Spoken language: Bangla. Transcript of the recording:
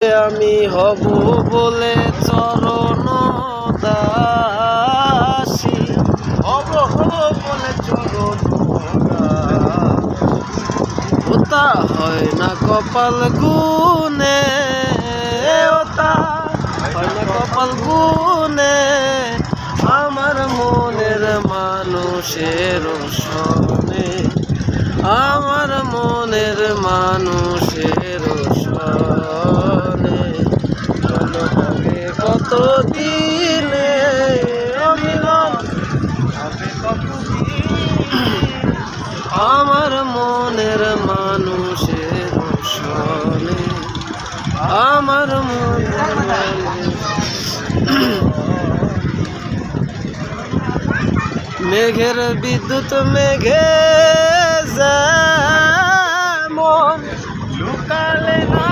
আমি হব বলে চরণ দাসী, হব বলে চরণ ওতা হয় না কপাল গুনে, ওতা হয় না কপাল গুনে, আমার মনের মানুষের সনে, আমার মনের মানুষের সনে হবে কত দিনে অমিলন, হবে কত আমার মনের মানুষের সনে, আমার মনের মেঘের বিদ্যুৎ মেঘে যেমন লুকালে না